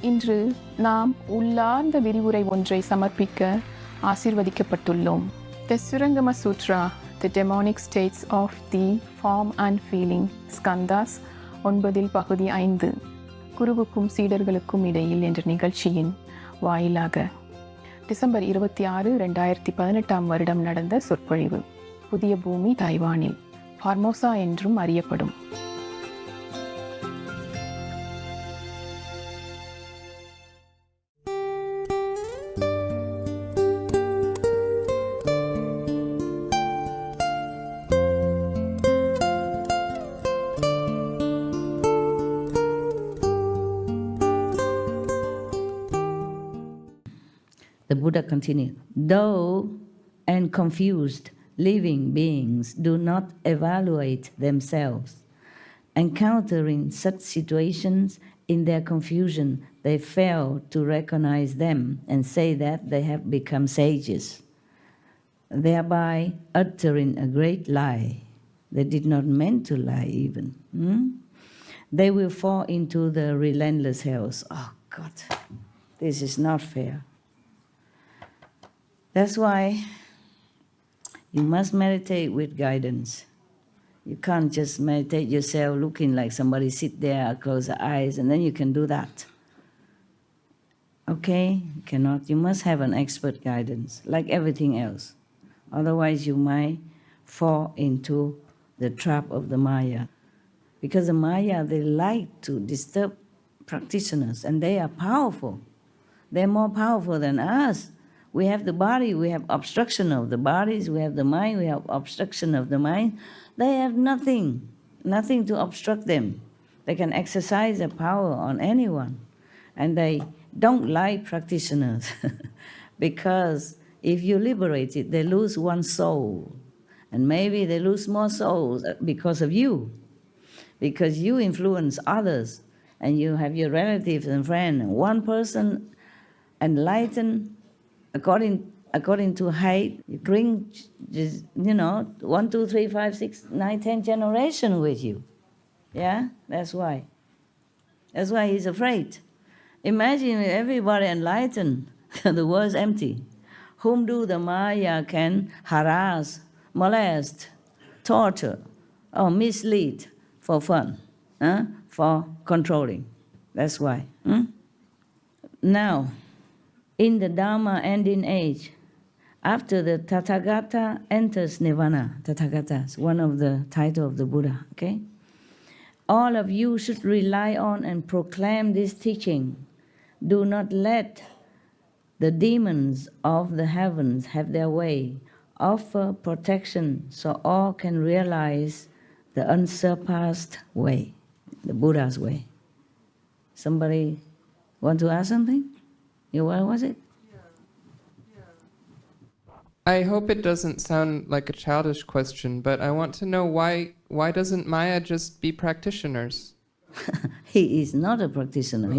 இன்று நாம் உள்ளார்ந்த விரிவுரை ஒன்றை சமர்ப்பிக்க ஆசீர்வதிக்கப்பட்டுள்ளோம். The Surangama Sutra, The Demonic States of the Form and Feeling Skandhas 9 பகுதி 5 குருவுக்கும் சீடர்களுக்கும் இடையில் என்ற நிகழ்ச்சியின் வாயிலாக டிசம்பர் 26, 2018 வருடம் நடந்த சொற்பொழிவு. புதிய பூமி தைவானில் ஃபார்மோசா என்றும் அறியப்படும். The Buddha continued, though and confused living beings do not evaluate themselves, encountering such situations in their confusion, they fail to recognize them and say that they have become sages, thereby uttering a great lie. They did not mean to lie even. They will fall into the relentless hells. Oh God, this is not fair. That's why you must meditate with guidance. You can't just meditate yourself looking like somebody sit there, close the eyes, and then you can do that. Okay? You cannot. You must have an expert guidance, like everything else. Otherwise you might fall into the trap of the Maya. Because the Maya, they like to disturb practitioners, and they are powerful. They're more powerful than us. We have the body, we have obstruction of the bodies, we have the mind, we have obstruction of the mind. They have nothing to obstruct them. They can exercise their power on anyone. And they don't like practitioners because if you liberate it, they lose one soul. And maybe they lose more souls because of you. Because you influence others and you have your relatives and friends. One person enlightened according to height, you bring, 1, 2, 3, 5, 6, 9, 10 generations with you. Yeah, that's why. That's why he's afraid. Imagine everybody enlightened, the world's empty. Whom do the Maya can harass, molest, torture, or mislead for fun, for controlling. That's why. Now, in the Dharma ending age, after the Tathagata enters Nirvana, Tathagata is one of the titles of the Buddha, okay? All of you should rely on and proclaim this teaching. Do not let the demons of the heavens have their way. Offer protection so all can realize the unsurpassed way, the Buddha's way. Somebody want to ask something? What was it? I hope it doesn't sound like a childish question, but I want to know why doesn't Maya just be practitioners? He is not a practitioner.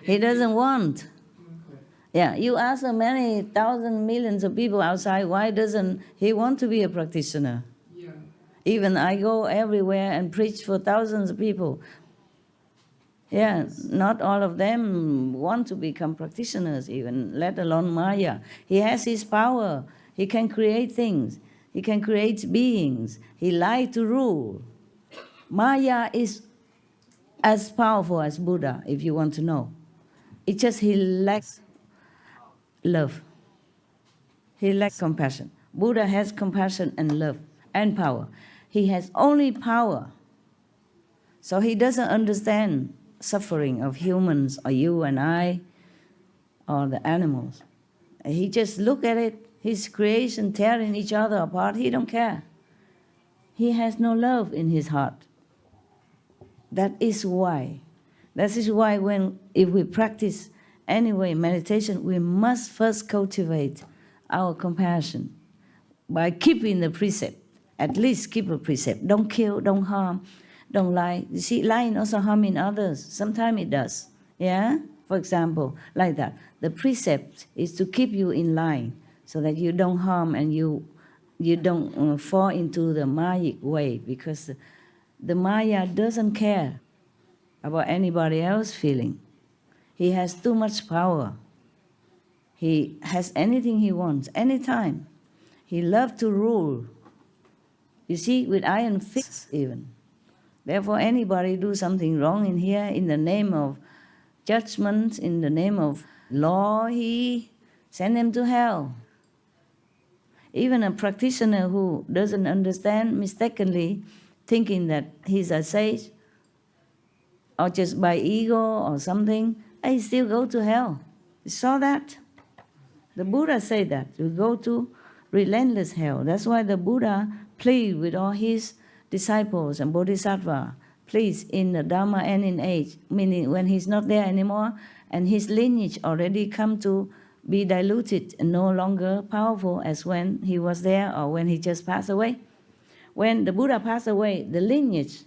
He doesn't want. Okay. Yeah, you ask many thousands, millions of people outside, why doesn't he want to be a practitioner? Yeah. Even I go everywhere and preach for thousands of people. Yeah, not all of them want to become practitioners even, let alone Maya. He has his power. He can create things. He can create beings. He likes to rule. Maya is as powerful as Buddha, if you want to know. It's just he lacks love. He lacks compassion. Buddha has compassion and love and power. He has only power. So he doesn't understand suffering of humans or you and I or the animals. He just look at it, his creation tearing each other apart, he don't care. He has no love in his heart. That is why if we practice anyway meditation, we must first cultivate our compassion by keeping the precept. At least keep a precept. Don't kill, don't harm, don't lie. You see, lying also harming others. Sometimes it does. Yeah? For example, like that. The precept is to keep you in line so that you don't harm and you don't fall into the mayic way, because the Maya doesn't care about anybody else's feeling. He has too much power. He has anything he wants, anytime. He loves to rule. You see, with iron fists even. Therefore, anybody do something wrong in here, in the name of judgment, in the name of law, he send them to hell. Even a practitioner who doesn't understand, mistakenly thinking that he's a sage, or just by ego or something, I still go to hell. You saw that? The Buddha said that. You go to relentless hell. That's why the Buddha plead with all his disciples and bodhisattva, please, in the Dharma and in age, meaning when he's not there anymore and his lineage already come to be diluted and no longer powerful as when he was there or when he just passed away. When the Buddha passed away, the lineage,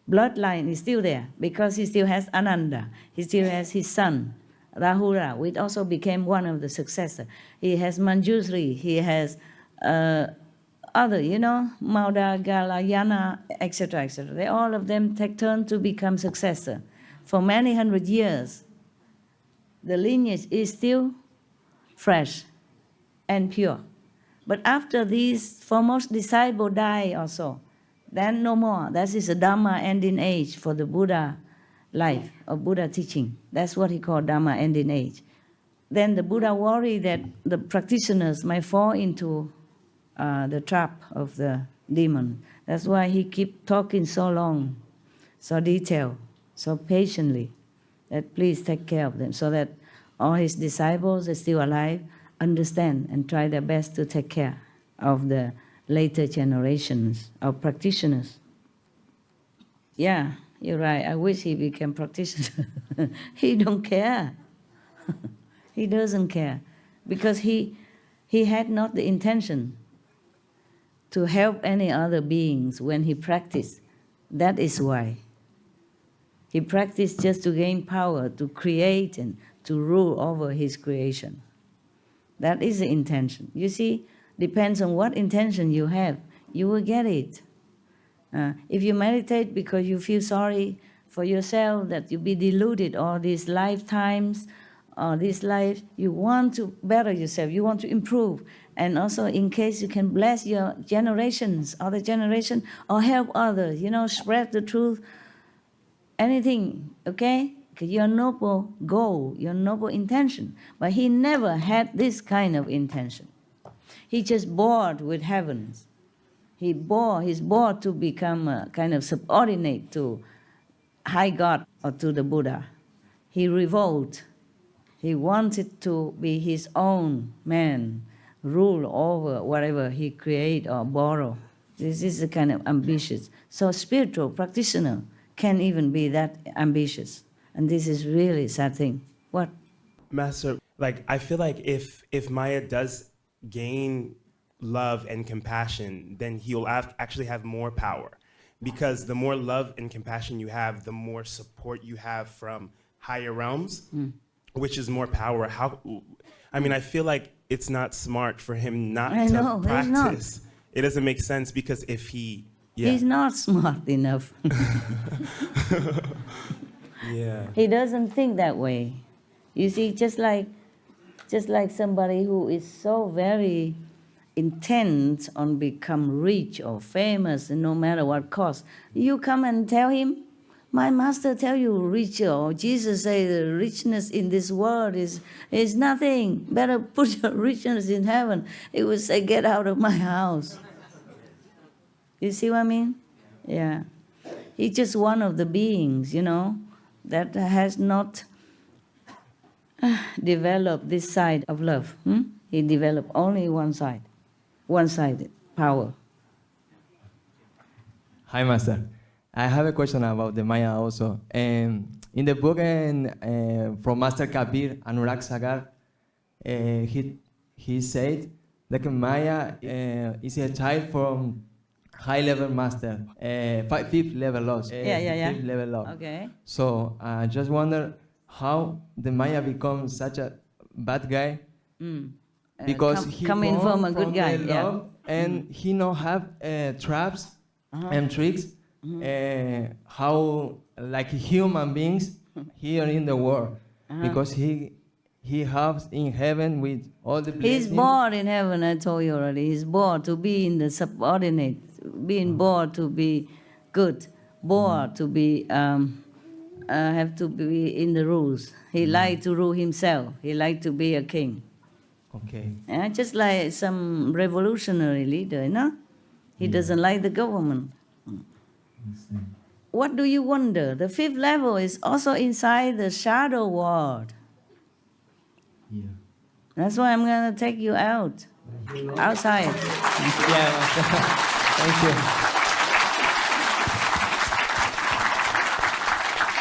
bloodline is still there because he still has Ananda. He still has his son, Rahula, which also became one of the successors. He has Manjusri, he has other, Mauda, Galayana, etc., etc. They all of them take turn to become successor. For many hundred years, the lineage is still fresh and pure. But after these foremost disciples die also, then no more. That is a Dhamma ending age for the Buddha life, or Buddha teaching. That's what he called Dhamma ending age. Then the Buddha worried that the practitioners might fall into the trap of the demon. That's why he keep talking so long, so detailed, so patiently, that please take care of them, so that all his disciples are still alive, understand and try their best to take care of the later generations of practitioners. Yeah, you're right. I wish he became practitioner. He don't care. He doesn't care because he had not the intention to help any other beings when he practiced. That is why. He practiced just to gain power, to create and to rule over his creation. That is the intention. You see, depends on what intention you have, you will get it. If you meditate because you feel sorry for yourself, that you be deluded all these lifetimes, or this life, you want to better yourself, you want to improve, and also in case you can bless your generations, other generation, or help others, spread the truth, anything, okay? Your noble goal, your noble intention. But he never had this kind of intention. He just bored with heavens. He's bored to become a kind of subordinate to high God or to the Buddha. He revolted. He wanted to be his own man, rule over whatever he create or borrow. This is the kind of ambitious. So spiritual practitioner can't even be that ambitious. And this is really sad thing. What? Master, I feel like if Maya does gain love and compassion, then he'll actually have more power. Because the more love and compassion you have, the more support you have from higher realms, which is more power. I feel like it's not smart for him not to practice. It doesn't make sense because if he... Yeah. He's not smart enough. Yeah. He doesn't think that way. You see, just like somebody who is so very intent on become rich or famous, no matter what cost, you come and tell him, my master tell you rich, or Jesus say the richness in this world is nothing. Better put your richness in heaven. He would say, get out of my house. You see what I mean? Yeah. He's just one of the beings, that has not developed this side of love. He developed only one-sided power. Hi, Master. I have a question about the Maya also. In the book from Master Kabir, Anurag Sagar, he said that Maya is a child from high-level master, fifth level laws. Fifth level law. Okay. So I just wonder how the Maya becomes such a bad guy because he coming from a good guy, and he not have traps and tricks. How like human beings here in the world. because he has in heaven with all the blessings. He's born in heaven, I told you already. He's born to be in the subordinate, being born to be good, born to be, have to be in the rules. He liked to rule himself. He liked to be a king. Okay. Just like some revolutionary leader, you know? He doesn't like the government. What do you wonder? The fifth level is also inside the shadow world. Yeah. That's why I'm going to take you out, outside. Yeah, Master. Thank you.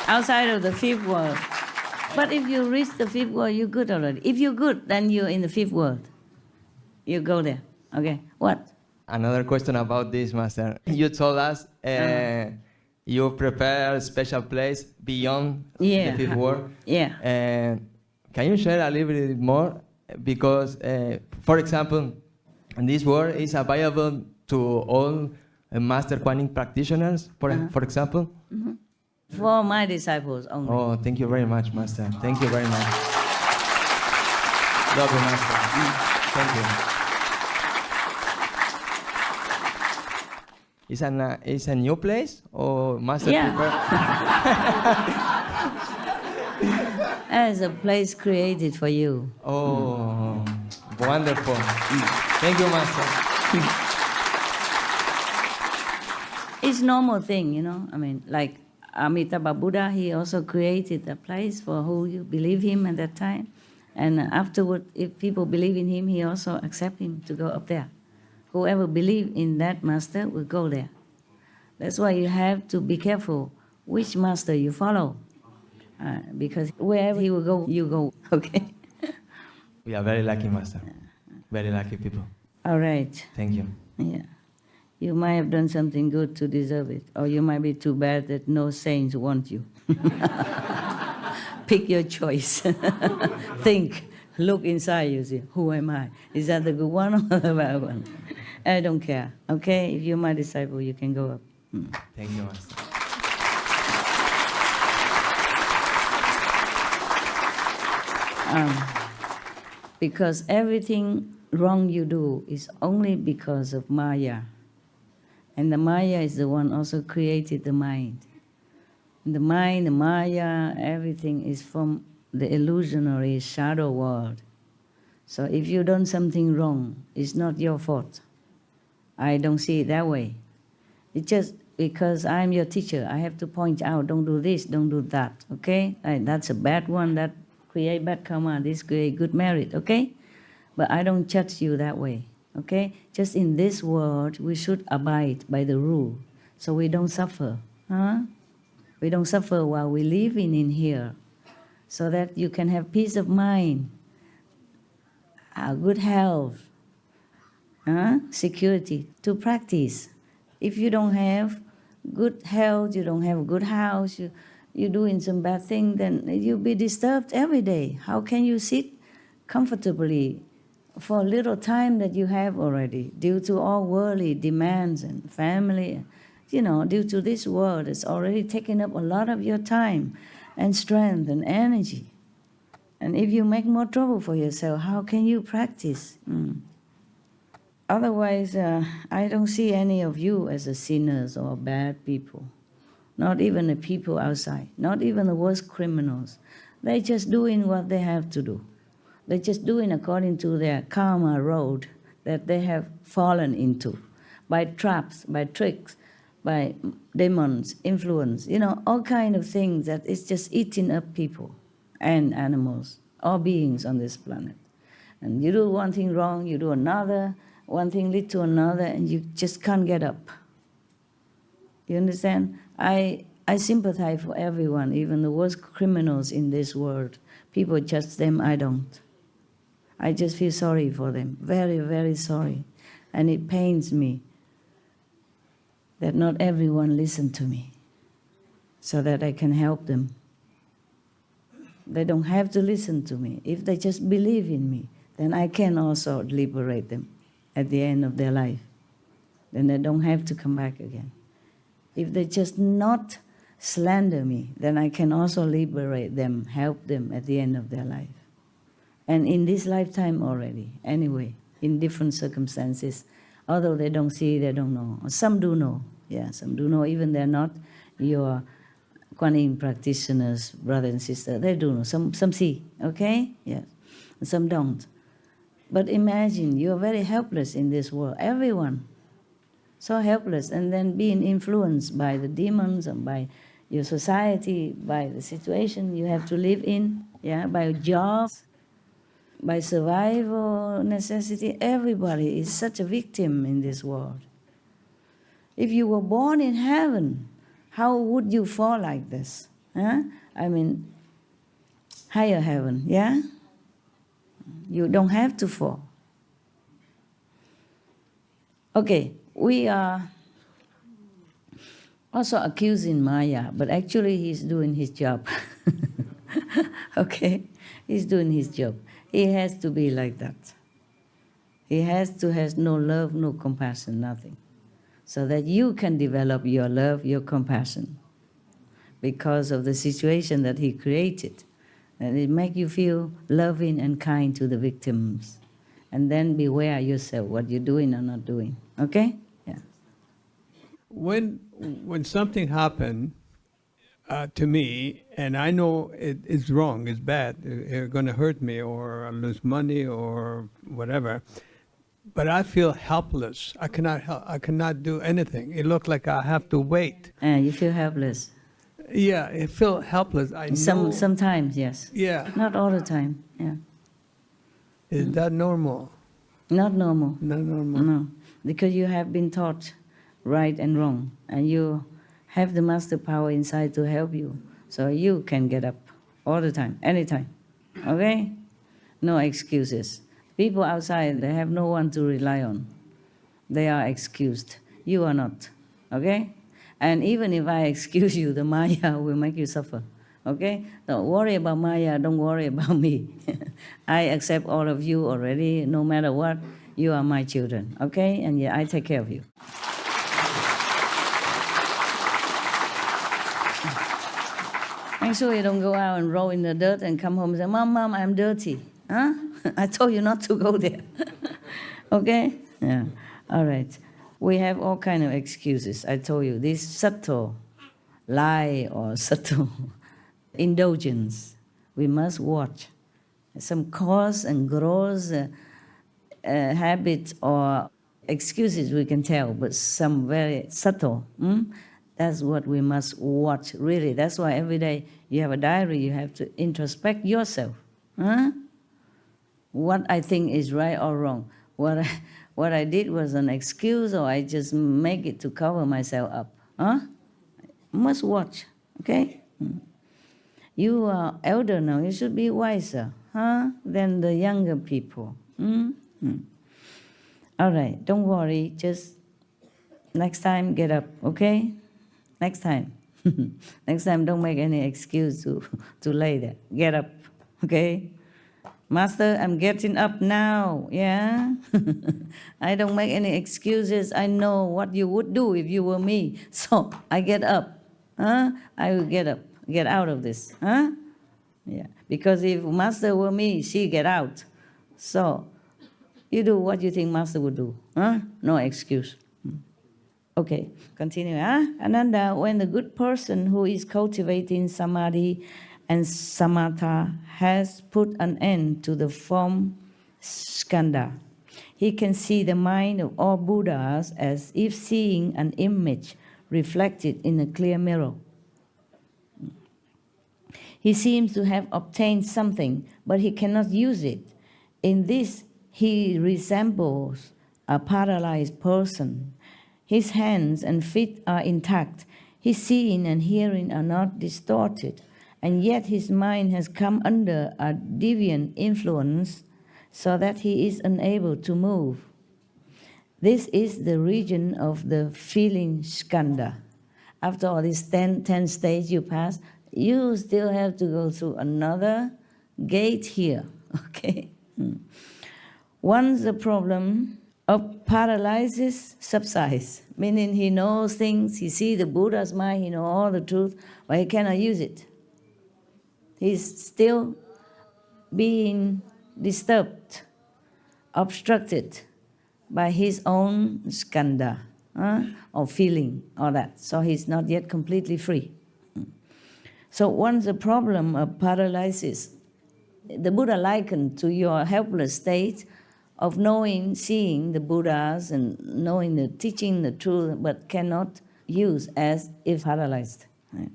Outside of the fifth world. But if you reach the fifth world, you're good already. If you're good, then you're in the fifth world. You go there. Okay, what? Another question about this, Master. You told us you prepare a special place beyond the fifth world. Yeah. Can you share a little bit more? Because, for example, this world is available to all Master Kuan Yin practitioners, for example? Mm-hmm. For my disciples only. Oh, thank you very much, Master. Thank you very much. Love you, Master. Thank you. It's a new place or Master prepare? As a place created for you. Oh, wonderful. Thank you, Master. It's normal thing, you know. I mean, like Amitabha Buddha, he also created a place for who you believe him at that time. And afterward, if people believe in him, he also accept him to go up there. Whoever believes in that master will go there. That's why you have to be careful which master you follow. Because wherever he will go, you go, okay? We are very lucky, Master. Very lucky people. All right. Thank you. Yeah. You might have done something good to deserve it, or you might be too bad that no saints want you. Pick your choice. Think, look inside you, see, who am I? Is that the good one or the bad one? I don't care, okay? If you're my disciple, you can go up. Thank you, Master. Because everything wrong you do is only because of Maya. And the Maya is the one also created the mind. And the mind, the Maya, everything is from the illusionary shadow world. So if you done something wrong, it's not your fault. I don't see it that way. It's just because I'm your teacher, I have to point out, don't do this, don't do that, okay? That's a bad one, that create bad karma, this create good merit, okay? But I don't judge you that way, okay? Just in this world, we should abide by the rule, so we don't suffer, huh? We don't suffer while we living in here, so that you can have peace of mind, good health, security to practice. If you don't have good health, you don't have a good house, you're doing some bad thing, then you'll be disturbed every day. How can you sit comfortably for a little time that you have already due to all worldly demands and family? You know, due to this world, it's already taken up a lot of your time and strength and energy. And if you make more trouble for yourself, how can you practice? Otherwise, I don't see any of you as a sinners or bad people. Not even the people outside, not even the worst criminals. They're just doing what they have to do. They're just doing according to their karma road that they have fallen into by traps, by tricks, by demons, influence, you know, all kind of things that is just eating up people and animals, all beings on this planet. And you do one thing wrong, you do another, one thing lead to another, and you just can't get up. You understand? I sympathize for everyone, even the worst criminals in this world. People judge them, I don't. I just feel sorry for them, very, very sorry. And it pains me that not everyone listened to me so that I can help them. They don't have to listen to me. If they just believe in me, then I can also liberate them at the end of their life. Then they don't have to come back again. If they just not slander me, then I can also liberate them, help them at the end of their life. And in this lifetime already, anyway, in different circumstances, although they don't see, they don't know. Some do know, yeah, some do know, even they're not your Kuan Yin practitioners, brother and sister, they do know. Some see, okay? Yes. And some don't. But imagine you're very helpless in this world, everyone. So helpless, and then being influenced by the demons and by your society, by the situation you have to live in, yeah, by jobs, by survival necessity. Everybody is such a victim in this world. If you were born in heaven, how would you fall like this? Huh? I mean, higher heaven, yeah? You don't have to fall. Okay, we are also accusing Maya, but actually he's doing his job. Okay? He's doing his job. He has to be like that. He has no love, no compassion, nothing. So that you can develop your love, your compassion, because of the situation that he created. And it makes you feel loving and kind to the victims. And then beware yourself what you're doing or not doing. Okay? Yeah. When something happened to me, and I know it's wrong, it's bad, it's going to hurt me, or I lose money, or whatever, but I feel helpless. I cannot do anything. It looks like I have to wait. You feel helpless. Yeah, I feel helpless. I know. Sometimes, yes. Yeah. Not all the time. Yeah. Is that normal? Not normal. Not normal. No, because you have been taught right and wrong, and you have the master power inside to help you, so you can get up all the time, anytime. Okay? No excuses. People outside, they have no one to rely on. They are excused. You are not. Okay? And even if I excuse you, the Maya will make you suffer. Okay? Don't worry about Maya, don't worry about me. I accept all of you already, no matter what. You are my children. Okay? And yeah, I take care of you. Make sure you don't go out and roll in the dirt and come home and say, Mom, I'm dirty. Huh? I told you not to go there. Okay? Yeah. All right. We have all kind of excuses. I told you, this subtle lie or subtle indulgence, we must watch. Some coarse and gross habits or excuses we can tell, but some very subtle. That's what we must watch, really. That's why every day you have a diary, you have to introspect yourself. Huh? What I think is right or wrong. What I did was an excuse, or I just make it to cover myself up. Huh? Must watch, okay? You are elder now, you should be wiser, huh? Than the younger people. All right, don't worry, just next time get up, okay? Next time. Next time, don't make any excuse to lay there. Get up, okay? Master, I'm getting up now, yeah? I don't make any excuses. I know what you would do if you were me. So I get up, huh? I will get up, get out of this, huh? Yeah, because if Master were me, she get out. So you do what you think Master would do, huh? No excuse. Okay, continue, huh? Ananda, when the good person who is cultivating samadhi and samatha has put an end to the form skandha, he can see the mind of all Buddhas as if seeing an image reflected in a clear mirror. He seems to have obtained something, but he cannot use it. In this, he resembles a paralyzed person. His hands and feet are intact. His seeing and hearing are not distorted. And yet his mind has come under a deviant influence so that he is unable to move. This is the region of the feeling skandha. After all these 10 stages you pass, you still have to go through another gate here, okay? Once the problem of paralysis subsides, meaning he knows things, he sees the Buddha's mind, he knows all the truth, but he cannot use it. He's still being disturbed, obstructed by his own skandha, or feeling, all that. So he's not yet completely free. So once the problem of paralysis, the Buddha likened to your helpless state of knowing, seeing the Buddhas and knowing the teaching the truth, but cannot use as if paralyzed. Right?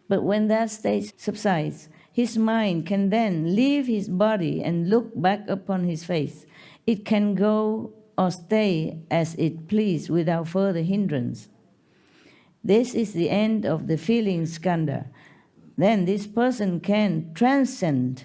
But when that state subsides, his mind can then leave his body and look back upon his face. It can go or stay as it please without further hindrance. This is the end of the feeling skandha. Then this person can transcend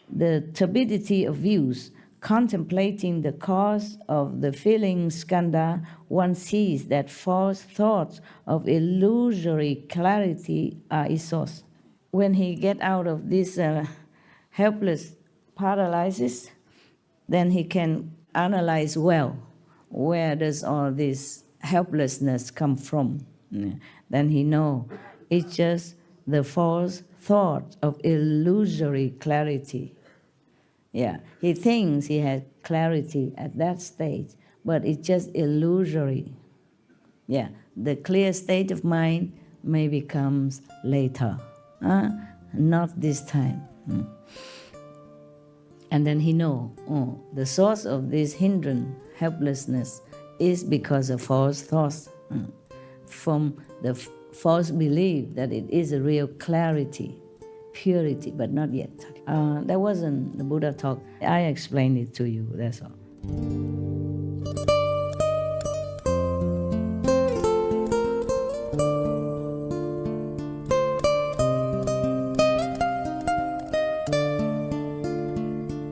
the turbidity of views. Contemplating the cause of the feeling skandha, one sees that false thoughts of illusory clarity are its source. When he gets out of this helpless paralysis, then he can analyze well, where does all this helplessness come from? Then he knows it's just the false thought of illusory clarity. Yeah, he thinks he has clarity at that stage, but it's just illusory. Yeah, the clear state of mind maybe comes later, not this time. And then he knows, the source of this hindrance, helplessness, is because of false thoughts, from the false belief that it is a real clarity, purity, but not yet. That wasn't the Buddha talk. I explained it to you, that's all.